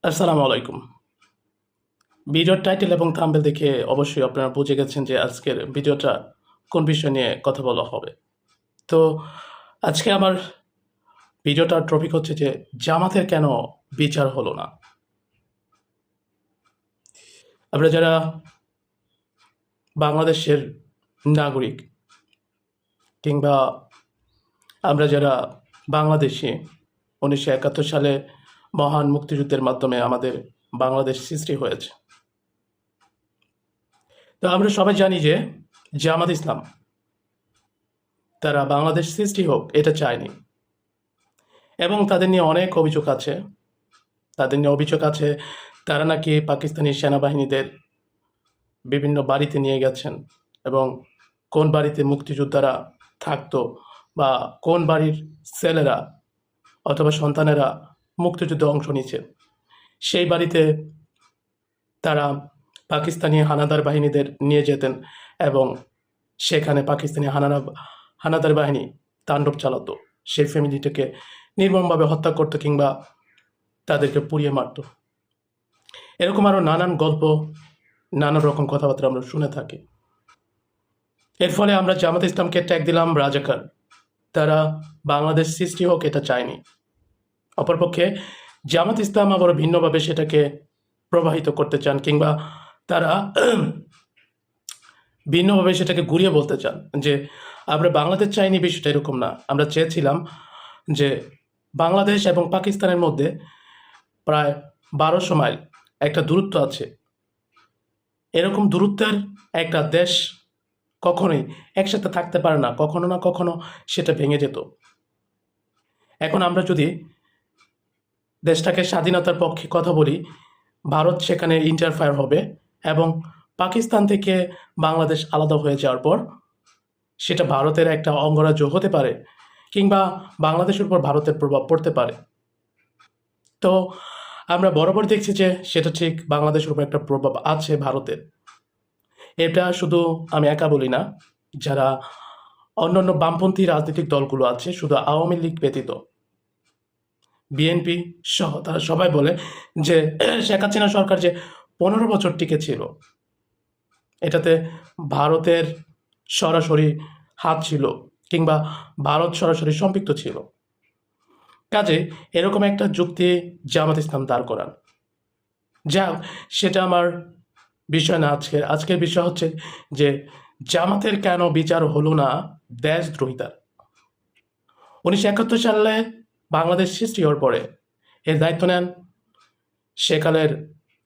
আসসালামু আলাইকুম। ভিডিওর টাইটেল এবং থাম্বনেল দেখে অবশ্যই আপনারা বুঝে গেছেন যে আজকের ভিডিওটা কোন বিষয় নিয়ে কথা বলা হবে। তো আজকে আমার ভিডিওটার টপিক হচ্ছে যে জামাতের কেন বিচার হলো না। আমরা যারা বাংলাদেশের নাগরিক কিংবা আমরা যারা বাংলাদেশি 1971 সালে মহান মুক্তিযুদ্ধের মাধ্যমে আমাদের বাংলাদেশ সৃষ্টি হয়েছে। তো আমরা সবাই জানি যে জামাত ইসলাম তারা বাংলাদেশ সৃষ্টি হোক এটা চায়নি, এবং তাদের নিয়ে অনেক অভিযোগ আছে। তারা নাকি পাকিস্তানি সেনাবাহিনীদের বিভিন্ন বাড়িতে নিয়ে গেছেন, এবং কোন বাড়িতে মুক্তিযোদ্ধারা থাকতো বা কোন বাড়ির ছেলেরা অথবা সন্তানেরা মুক্তিযুদ্ধে অংশ নিচ্ছে সেই বাড়িতে তারা পাকিস্তানি হানাদার বাহিনীদের নিয়ে যেতেন, এবং সেখানে পাকিস্তানি হানাদার বাহিনী তাণ্ডব চালাতো, সেই ফ্যামিলিটাকে নির্মমভাবে হত্যা করতো কিংবা তাদেরকে পুড়িয়ে মারতো। এরকম আরও নানান গল্প, নানান রকম কথাবার্তা আমরা শুনে থাকি। এর ফলে আমরা জামাত ইসলামকে ট্যাগ দিলাম রাজাকার। তারা বাংলাদেশ সৃষ্টি হোক এটা চায়নি। অপরপক্ষে জামাত ইসলাম আবার ভিন্নভাবে সেটাকে প্রবাহিত করতে চান, কিংবা তারা ভিন্নভাবে সেটাকে ঘুরিয়ে বলতে চান যে আমরা বাংলাদেশ চাইনি। বিষয়টা এরকম না। আমরা চেয়েছিলাম যে বাংলাদেশ এবং পাকিস্তানের মধ্যে প্রায় 1200 মাইল একটা দূরত্ব আছে। এরকম দূরত্বের একটা দেশ কখনোই একসাথে থাকতে পারে না, কখনো না কখনো সেটা ভেঙে যেত। এখন আমরা যদি দেশটাকে স্বাধীনতার পক্ষে কথা বলি, ভারত সেখানে ইন্টারফেয়ার হবে, এবং পাকিস্তান থেকে বাংলাদেশ আলাদা হয়ে যাওয়ার পর সেটা ভারতের একটা অঙ্গরাজ্য হতে পারে, কিংবা বাংলাদেশের উপর ভারতের প্রভাব পড়তে পারে। তো আমরা বরাবর দেখছি যে সেটা ঠিক বাংলাদেশের উপর একটা প্রভাব আছে ভারতের। এটা শুধু আমি একা বলি না, যারা অন্যান্য বামপন্থী রাজনৈতিক দলগুলো আছে, শুধু আওয়ামী লীগ ব্যতীত বিএনপি সহ তারা সবাই বলে যে শেখ হাসিনা সরকার যে 15 বছর টিকে ছিল, এটাতে ভারতের সরাসরি হাত ছিল, কিংবা ভারত সরাসরি সম্পৃক্ত ছিল। কাজে এরকম একটা যুক্তি জামাত ইসলাম দাঁড় করান। যাক, সেটা আমার বিষয় না। আজকের বিষয় হচ্ছে যে জামাতের কেন বিচার হলো না দেশদ্রোহিতার। 1971 সালে বাংলাদেশ সৃষ্টি হওয়ার পরে এর দায়িত্ব নেন সেকালের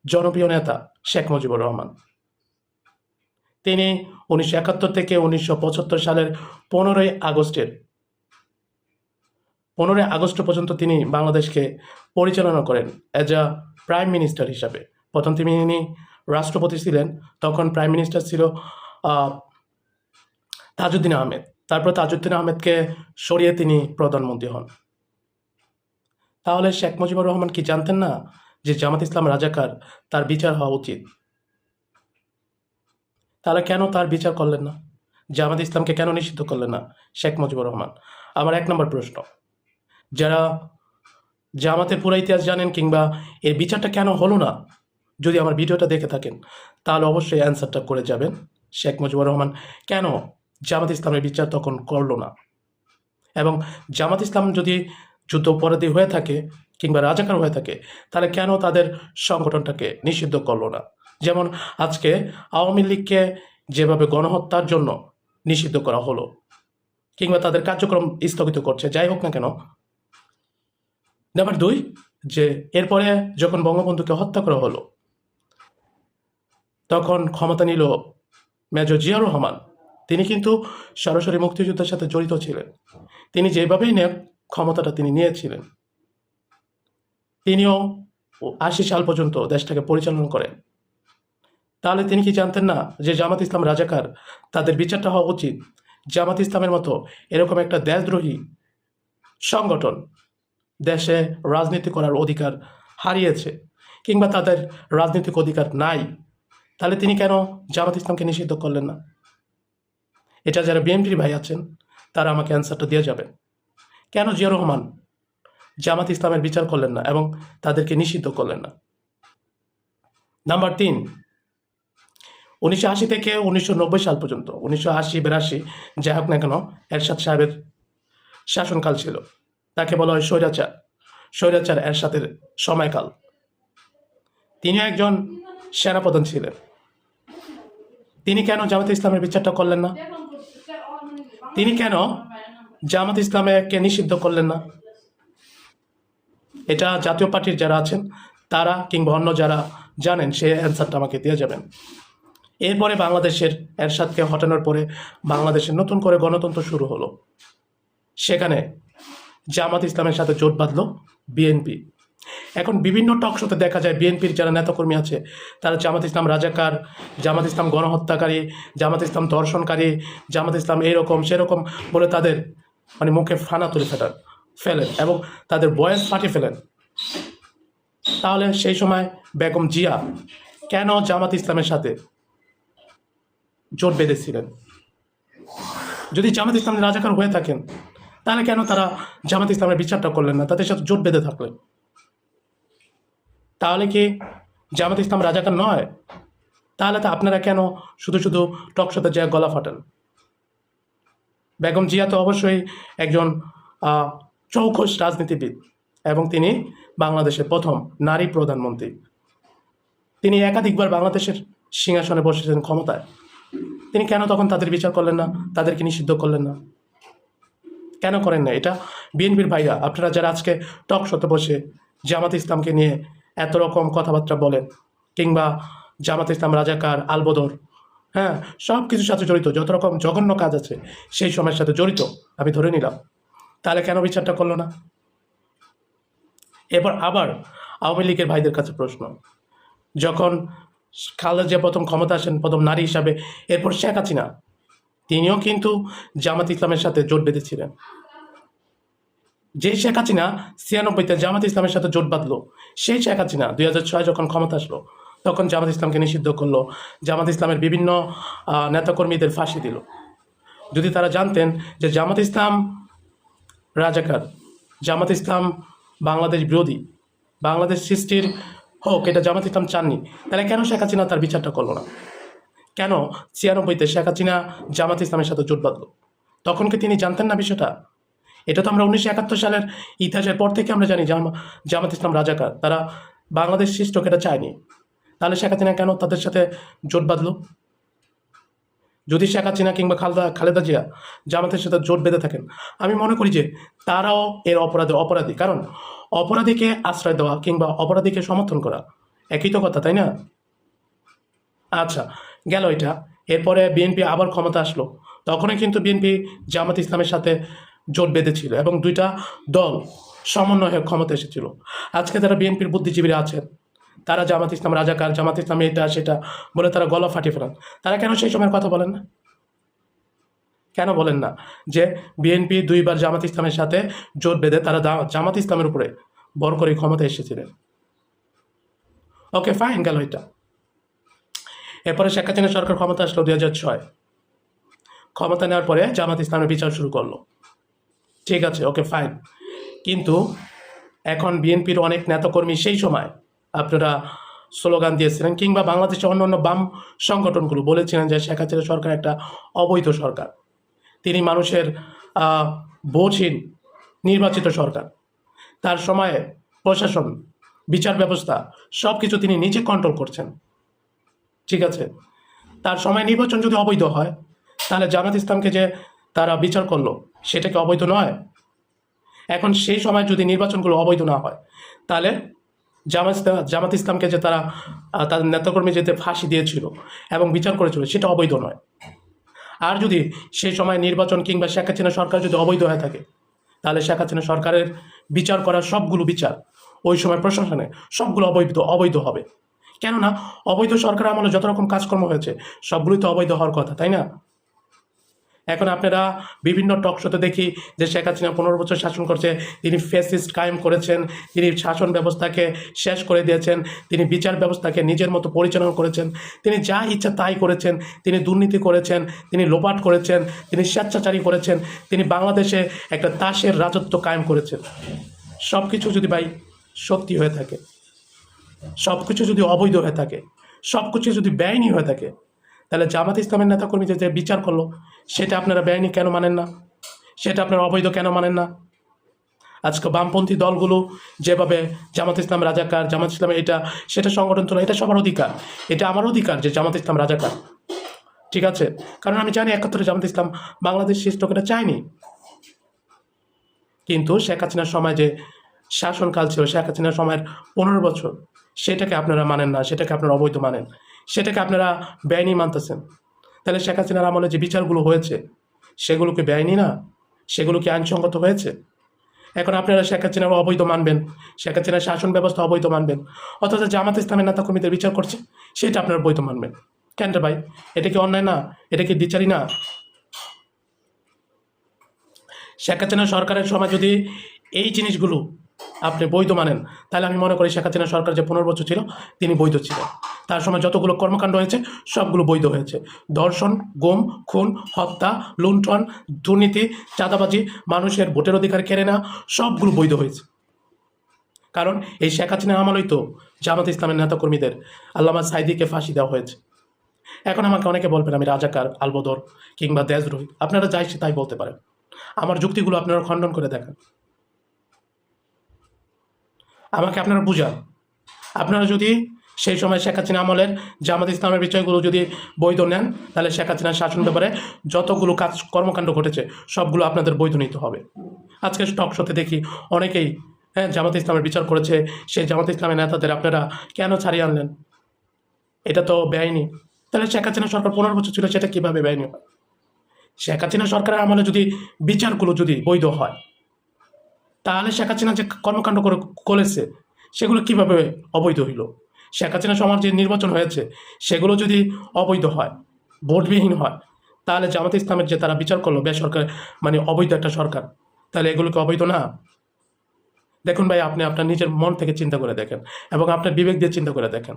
জনপ্রিয় নেতা শেখ মুজিবুর রহমান। তিনি 1971 থেকে 1975 সালের 15ই আগস্ট পর্যন্ত তিনি বাংলাদেশকে পরিচালনা করেন অ্যাজ আ প্রাইম মিনিস্টার হিসাবে। প্রথম তিনি রাষ্ট্রপতি ছিলেন, তখন প্রাইম মিনিস্টার ছিল তাজউদ্দিন আহমেদ। তারপর তাজউদ্দিন আহমেদকে সরিয়ে তিনি প্রধানমন্ত্রী হন। তাহলে শেখ মুজিবুর রহমান কি জানতেন না যে জামাত ইসলাম রাজাকার, তার বিচার হওয়া উচিত? তাহলে কেন তার বিচার করলেন না? জামাত ইসলামকে কেন নিষিদ্ধ করলেন না শেখ মুজিবুর রহমান? আমার 1 নম্বর প্রশ্ন। যারা জামাতের পুরো ইতিহাস জানেন, কিংবা এই বিচারটা কেন হলো না, যদি আমার ভিডিওটা দেখে থাকেন তাহলে অবশ্যই অ্যান্সারটা করে যাবেন। শেখ মুজিবুর রহমান কেন জামাত ইসলামের বিচার তখন করলো না? এবং জামাত ইসলাম যদি যুদ্ধ অপরাধী হয়ে থাকে কিংবা রাজাকার হয়ে থাকে, তাহলে কেন তাদের সংগঠনটাকে নিষিদ্ধ করলো না? যেমন আজকে আওয়ামী লীগকে যেভাবে গণহত্যার জন্য নিষিদ্ধ করা হলো, কিংবা তাদের কার্যক্রম স্থগিত করছে, যাই হোক না কেন। নাম্বার 2, যে এরপরে যখন বঙ্গবন্ধুকে হত্যা করা হলো, তখন ক্ষমতা নিল মেজর জিয়াউর রহমান। তিনি কিন্তু সরাসরি মুক্তিযুদ্ধের সাথে জড়িত ছিলেন। তিনি যেভাবেই নেন ক্ষমতাটা তিনি নিয়েছিলেন। তিনিও 80 সাল পর্যন্ত দেশটাকে পরিচালনা করেন। তাহলে তিনি কি জানতেন না যে জামাত ইসলাম রাজাকার, তাদের বিচারটা হওয়া উচিত? জামাত ইসলামের মতো এরকম একটা দেশদ্রোহী সংগঠন দেশে রাজনীতি করার অধিকার হারিয়েছে, কিংবা তাদের রাজনৈতিক অধিকার নাই, তাহলে তিনি কেন জামাত ইসলামকে নিষিদ্ধ করলেন না? এটা যারা বিএনপির ভাই আছেন তারা আমাকে অ্যান্সারটা দিয়ে যাবেন। কেন জিয়া রহমান জামাত ইসলামের বিচার করলেন না এবং তাদেরকে নিষিদ্ধ করলেন না। নাম্বার 3, 1980 থেকে 1990 সাল পর্যন্ত, 1980-82 যাই হোক না কেন, এরশাদ সাহেবের শাসনকাল ছিল। তাকে বলা হয় স্বৈরাচার এরশাদের সময়কাল। তিনি একজন সেনাপ্রধান ছিলেন। তিনি কেন জামাত ইসলামের বিচারটা করলেন না? তিনি কেন জামাত ইসলামকে নিষিদ্ধ করলেন না? এটা জাতীয় পার্টির যারা আছেন তারা কিংবা অন্য যারা জানেন সে অ্যান্সারটা আমাকে দিয়ে যাবেন। এরপরে বাংলাদেশের এরশাদকে হটানোর পরে বাংলাদেশের নতুন করে গণতন্ত্র শুরু হলো। সেখানে জামাত ইসলামের সাথে জোট বাঁধল বিএনপি। এখন বিভিন্ন টক শোতে দেখা যায় বিএনপির যারা নেতাকর্মী আছে তারা জামাত ইসলাম রাজাকার, জামাত ইসলাম গণহত্যাকারী, জামাত ইসলাম ধর্ষণকারী, জামাত ইসলাম এইরকম সেরকম বলে তাদের মুখে ফানা তুলে ফেলেন এবং তাদের বয়স ফাটিয়ে ফেলেন। তাহলে সেই সময় বেগম জিয়া কেন জামাত ইসলামের সাথে জোট বেঁধেছিলেন? যদি জামাত ইসলামের রাজাকার হয়ে থাকেন তাহলে কেন তারা জামাত ইসলামের বিচারটা করলেন না, তাদের সাথে জোট বেঁধে থাকলেন? তাহলে কি জামাত ইসলাম রাজাকার নয়? তাহলে তো আপনারা কেন শুধু শুধু টকশোতে যায় গলা ফাটান? বেগম জিয়া তো অবশ্যই একজন চৌখস রাজনীতিবিদ এবং তিনি বাংলাদেশের প্রথম নারী প্রধানমন্ত্রী। তিনি একাধিকবার বাংলাদেশের সিংহাসনে বসেছেন ক্ষমতায়। তিনি কেন তখন তাদের বিচার করলেন না, তাদেরকে নিষিদ্ধ করলেন না? কেন করেন না? এটা বিএনপির ভাইরা, আপনারা যারা আজকে টক শোতে বসে জামাত ইসলামকে নিয়ে এত রকম কথাবার্তা বলেন কিংবা জামাত ইসলাম রাজাকার, আলবদর, হ্যাঁ, সব কিছুর সাথে জড়িত, যত রকম জঘন্য কাজ আছে সেই সময়ের সাথে জড়িত আমি ধরে নিলাম, তাহলে কেন বিচারটা করলো না? এরপর আবার আওয়ামী লীগের ভাইদের কাছে প্রশ্ন, যখন খালেদা জিয়া প্রথম ক্ষমতা আসেন প্রথম নারী হিসাবে, এরপর শেখ হাসিনা তিনিও কিন্তু জামাত ইসলামের সাথে জোট বেঁধেছিলেন। যে শেখ হাসিনা 96-তে জামাত ইসলামের সাথে জোট বাঁধলো, সেই শেখ হাসিনা 2006 যখন ক্ষমতা আসলো তখন জামাত ইসলামকে নিষিদ্ধ করলো, জামাত ইসলামের বিভিন্ন নেতাকর্মীদের ফাঁসি দিল। যদি তারা জানতেন যে জামাত ইসলাম রাজাকার, জামাত ইসলাম বাংলাদেশ বিরোধী, বাংলাদেশ সৃষ্টির হোক এটা জামাত ইসলাম চাননি, তাহলে কেন শেখ হাসিনা তার বিচারটা করলো না? কেন 96-তে শেখ হাসিনা জামাত ইসলামের সাথে জোট বাঁধলো? তখন কি তিনি জানতেন না বিষয়টা? এটা তো আমরা 1971 সালের ইতিহাসের পর থেকে আমরা জানি জামাত ইসলাম রাজাকার, তারা বাংলাদেশ সৃষ্টি এটা চায়নি। তাহলে শেখ হাসিনা কেন তাদের সাথে জোট বাঁধলো? যদি শেখ হাসিনা কিংবা খালেদা জিয়া জামাতের সাথে জোট বেঁধে থাকেন, আমি মনে করি যে তারাও এর অপরাধী, কারণ অপরাধীকে আশ্রয় দেওয়া কিংবা অপরাধীকে সমর্থন করা একই তো কথা, তাই না? আচ্ছা, গেল এটা। এরপরে বিএনপি আবার ক্ষমতা আসলো, তখনই কিন্তু বিএনপি জামাত ইসলামের সাথে জোট বেঁধেছিল এবং দুইটা দল সমন্বয় হয়ে ক্ষমতা এসেছিল। আজকে যারা বিএনপির বুদ্ধিজীবীরা আছেন তারা জামাত ইসলাম রাজাকার, জামাত ইসলাম এটা সেটা বলে তারা গলা ফাটিয়ে ফেলেন। তারা কেন সেই সময়ের কথা বলেন না? কেন বলেন না যে বিএনপি 2বার জামাত ইসলামের সাথে জোট বেঁধে তারা জামাত ইসলামের উপরে বড় করে ক্ষমতা এসেছিলেন? ওকে, ফাইন, গেল এটা। এরপরে শেখ হাসিনা সরকার ক্ষমতা আসলো 2006। ক্ষমতা নেওয়ার পরে জামাত ইসলামের বিচার শুরু করলো, ঠিক আছে, ওকে, ফাইন। কিন্তু এখন বিএনপির অনেক নেতাকর্মী সেই সময় আপনারা স্লোগান দিয়েছিলেন কিংবা বাংলাদেশের অন্য বাম সংগঠনগুলো বলেছিলেন যে শেখ হাসিনা সরকার একটা অবৈধ সরকার, তিনি মানুষের ভোটহীন নির্বাচিত সরকার, তার সময়ে প্রশাসন, বিচার ব্যবস্থা সব কিছু তিনি নিজে কন্ট্রোল করছেন, ঠিক আছে। তার সময় নির্বাচন যদি অবৈধ হয় তাহলে জামাত ইসলামকে যে তারা বিচার করলো সেটা কি অবৈধ নয়? এখন সেই সময় যদি নির্বাচনগুলো অবৈধ না হয় তাহলে জামাত ইসলামকে যে তারা তাদের নেতাকর্মী যেতে ফাঁসি দিয়েছিল এবং বিচার করেছিল সেটা অবৈধ নয়। আর যদি সেই সময় নির্বাচন কিংবা শেখ হাসিনা সরকার যদি অবৈধ হয়ে থাকে তাহলে শেখ হাসিনা সরকারের বিচার করার সবগুলো বিচার ওই সময় প্রশাসনে সবগুলো অবৈধ হবে। কেননা অবৈধ সরকার আমলে যত রকম কাজকর্ম হয়েছে সবগুলোই তো অবৈধ হওয়ার কথা, তাই না? এখন আপনারা বিভিন্ন টক শোতে দেখি যে শেখ হাসিনা 15 বছর শাসন করছে, তিনি ফ্যাসিস্ট কায়েম করেছেন, তিনি শাসন ব্যবস্থাকে শেষ করে দিয়েছেন, তিনি বিচার ব্যবস্থাকে নিজের মতো পরিচালনা করেছেন, তিনি যা ইচ্ছা তাই করেছেন, তিনি দুর্নীতি করেছেন, তিনি লোপাট করেছেন, তিনি স্বেচ্ছাচারী করেছেন, তিনি বাংলাদেশে একটা তাসের রাজত্ব কায়েম করেছেন। সব কিছু যদি ভাই সত্যি হয়ে থাকে, সব কিছু যদি অবৈধ হয়ে থাকে, সব কিছু যদি বেআইনি হয়ে থাকে, তাহলে জামাত ইসলামের নেতাকর্মীদের যে বিচার করলো সেটা আপনারা বেআইনি কেন মানেন না? সেটা আপনারা অবৈধ কেন মানেন না? আজকে বামপন্থী দলগুলো যেভাবে জামাত ইসলাম রাজাকার, জামাত ইসলাম এটা সেটা সংগঠন তোলা, এটা সবার অধিকার, এটা আমার অধিকার যে জামাত ইসলাম রাজাকার, ঠিক আছে? কারণ আমি জানি ৭১ জামাত ইসলাম বাংলাদেশ সৃষ্ট করে চায়নি, কিন্তু শেখ হাসিনার সময় যে শাসনকাল ছিল, শেখ হাসিনার সময়ের ১৫ বছর, সেটাকে আপনারা মানেন না, সেটাকে আপনারা অবৈধ মানেন, সেটাকে আপনারা বেআইনি মানতেছেন। তাহলে শেখ হাসিনার আমলে যে বিচারগুলো হয়েছে সেগুলো কি বেআইনি না? সেগুলো কি আইনসঙ্গত হয়েছে? এখন আপনারা শেখ হাসিনার অবৈধ মানবেন, শেখ হাসিনার শাসন ব্যবস্থা অবৈধ মানবেন, অথচ জামাত ইসলামের নেতাকর্মীদের বিচার করছে সেটা আপনারা বৈধ মানবেন কেন রে ভাই? এটা কি অন্যায় না? এটা কি দ্বিচারি না? শেখ হাসিনা সরকারের সময় যদি এই জিনিসগুলো আপনি বৈধ মানেন, তাহলে আমি মনে করি শেখ হাসিনা সরকার যে ১৫ বছর ছিল তিনি বৈধ ছিলেন। তার সময় যতগুলো কর্মকাণ্ড হয়েছে সবগুলো বৈধ হয়েছে। ধর্ষণ, গুম, খুন, হত্যা, লুণ্ঠন, দুর্নীতি, চাঁদাবাজি, মানুষের ভোটের অধিকার কেড়ে নেওয়া, সবগুলো বৈধ হয়েছে। কারণ এই শেখ হাসিনার আমলেই তো জামাত ইসলামের নেতাকর্মীদের আল্লামা সাইদিকে ফাঁসি দেওয়া হয়েছে। এখন আমাকে অনেকে বলবেন আমি রাজাকার, আলবদর কিংবা দেশদ্রোহী, আপনারা যা ইচ্ছে তাই বলতে পারেন, আমার যুক্তিগুলো আপনারা খণ্ডন করে দেখেন, আমাকে আপনারা বুঝান। আপনারা যদি সেই সময় শেখ হাসিনা আমলের জামাত ইসলামের বিষয়গুলো যদি বৈধ নেন, তাহলে শেখ হাসিনার শাসন ব্যাপারে যতগুলো কাজ কর্মকাণ্ড ঘটেছে সবগুলো আপনাদের বৈধ নিতে হবে। আজকে টক শোতে দেখি অনেকেই জামাত ইসলামের বিচার করেছে, সেই জামাত ইসলামের নেতাদের আপনারা কেন ছাড়িয়ে আনলেন? এটা তো বেআইনি। তাহলে শেখ হাসিনা সরকার ১৫ বছর ছিল, সেটা কীভাবে বেআইনি হয়? শেখ হাসিনা সরকারের আমলে যদি বিচারগুলো যদি বৈধ হয়, তাহলে শেখ হাসিনা যে কর্মকাণ্ড করেছে সেগুলো কিভাবে অবৈধ হইল? শেখ হাসিনা সময় যে নির্বাচন হয়েছে সেগুলো যদি অবৈধ হয়, ভোটবিহীন হয়, তাহলে জামাত ইসলামের যে তারা বিচার করলো বেসরকার মানে অবৈধ একটা সরকার, তাহলে এগুলোকে অবৈধ না? দেখুন ভাই, আপনি আপনার নিজের মন থেকে চিন্তা করে দেখেন এবং আপনার বিবেক দিয়ে চিন্তা করে দেখেন।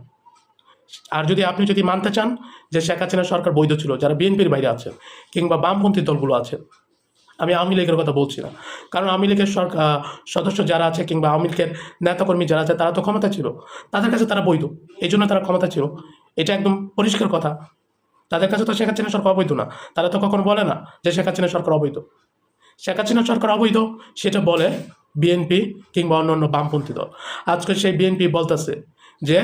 আর যদি আপনি যদি মানতে চান যে শেখ হাসিনা সরকার বৈধ ছিল, যারা বিএনপির বাইরে আছেন কিংবা বামপন্থী দলগুলো আছে, আমি আওয়ামী লীগের কথা বলছি না, কারণ আওয়ামী লীগের সদস্য যারা আছে কিংবা আওয়ামী লীগের নেতাকর্মী যারা আছে তারা তো ক্ষমতা ছিল, তাদের কাছে তারা বৈধ, এই জন্য তারা ক্ষমতা ছিল, এটা একদম পরিষ্কার কথা। তাদের কাছে তো শেখ হাসিনা সরকার অবৈধ না, তারা তো কখনো বলে না যে শেখ হাসিনা সরকার অবৈধ। শেখ হাসিনা সরকার অবৈধ সেটা বলে বিএনপি কিংবা অন্যান্য বামপন্থী দল। আজকে সেই বিএনপি বলতেছে যে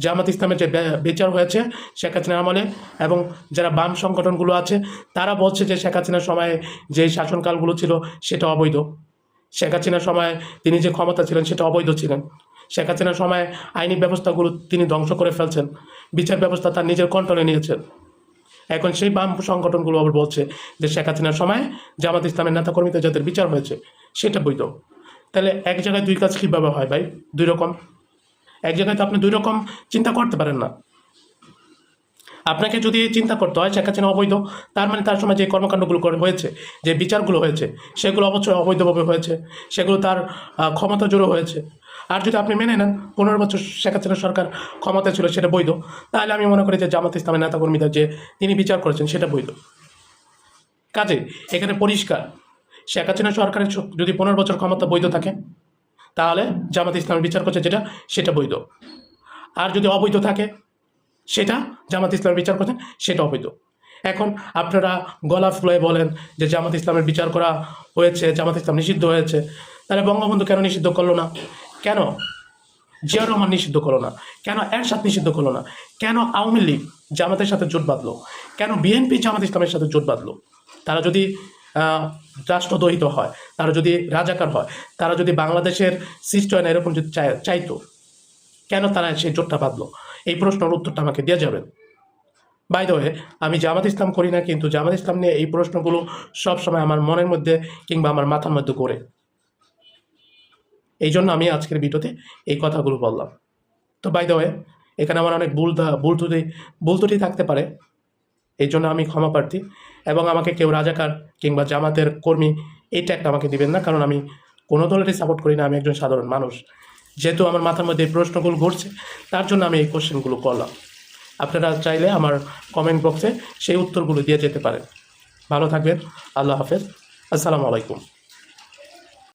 জামাত ইসলামের যে বিচার হয়েছে শেখ হাসিনার আমলে, এবং যারা বাম সংগঠনগুলো আছে তারা বলছে যে শেখ হাসিনার সময়ে যে শাসনকালগুলো ছিল সেটা অবৈধ, শেখ হাসিনার সময় তিনি যে ক্ষমতা ছিলেন সেটা অবৈধ ছিলেন, শেখ হাসিনার সময় আইনি ব্যবস্থাগুলো তিনি ধ্বংস করে ফেলছেন, বিচার ব্যবস্থা তার নিজের কন্ট্রোলে নিয়েছেন। এখন সেই বাম সংগঠনগুলো আবার বলছে যে শেখ হাসিনার সময় জামাত ইসলামের নেতাকর্মীদের যাদের বিচার হয়েছে সেটা বৈধ। তাহলে এক জায়গায় দুই কাজ কীভাবে হয় ভাই? দুই রকম, এক জায়গায় তো আপনি দুই রকম চিন্তা করতে পারেন না। আপনাকে যদি চিন্তা করতে হয় শেখ হাসিনা অবৈধ, তার মানে তার সময় যে কর্মকাণ্ডগুলো হয়েছে, যে বিচারগুলো হয়েছে সেগুলো অবশ্যই অবৈধভাবে হয়েছে, সেগুলো তার ক্ষমতা জোরে হয়েছে। আর যদি আপনি মেনে নেন ১৫ বছর শেখ হাসিনা সরকার ক্ষমতা ছিল সেটা বৈধ, তাহলে আমি মনে করি যে জামাত ইসলামের নেতাকর্মীদের যে তিনি বিচার করেছেন সেটা বৈধ। কাজে এখানে পরিষ্কার, শেখ হাসিনা সরকারের যদি ১৫ বছর ক্ষমতা বৈধ থাকে তাহলে জামাত ইসলামের বিচার করছে যেটা সেটা বৈধ, আর যদি অবৈধ থাকে সেটা জামাত ইসলামের বিচার করছেন সেটা অবৈধ। এখন আপনারা গলা ফুলায় বলেন যে জামাত ইসলামের বিচার করা হয়েছে, জামাত ইসলাম নিষিদ্ধ হয়েছে, তাহলে বঙ্গবন্ধু কেন নিষিদ্ধ করলো না? কেন জিয়াউর রহমান নিষিদ্ধ করলো না? কেন এরশাদ নিষিদ্ধ করলো না? কেন আওয়ামী লীগ জামাতের সাথে জোট বাঁধলো? কেন বিএনপি জামাত ইসলামের সাথে জোট বাঁধলো? তারা যদি রাষ্ট্রদ্রোহিত হয়, তারা যদি রাজাকার হয়, তারা যদি বাংলাদেশের সৃষ্টি হয় না এরকম যদি চাইতো, কেন তারা সেই জোটটা বাঁধলো? এই প্রশ্নের উত্তরটা আমাকে দিয়ে যাবেন। বাই দ্য ওয়ে, আমি জামাত ইসলাম করি না, কিন্তু জামাত ইসলাম নিয়ে এই প্রশ্নগুলো সবসময় আমার মনের মধ্যে কিংবা আমার মাথার মধ্যে ঘোরে, এই জন্য আমি আজকের ভিডিওতে এই কথাগুলো বললাম। তো বাই দ্য ওয়ে, এখানে আমার অনেক ভুল ত্রুটি থাকতে পারে, এই জন্য আমি ক্ষমা প্রার্থী, এবং আমাকে কেউ রাজাকার কিংবা জামাতের কর্মী এই ট্যাগটা আমাকে দিবেন না, কারণ আমি কোনো দলেরই সাপোর্ট করি না, আমি একজন সাধারণ মানুষ। যেহেতু আমার মাথার মধ্যে এই প্রশ্নগুলো ঘুরছে তার জন্য আমি এই কোশ্চেনগুলো করলাম। আপনারা চাইলে আমার কমেন্ট বক্সে সেই উত্তরগুলো দিয়ে যেতে পারেন। ভালো থাকবেন, আল্লাহ হাফেজ, আসসালামু আলাইকুম।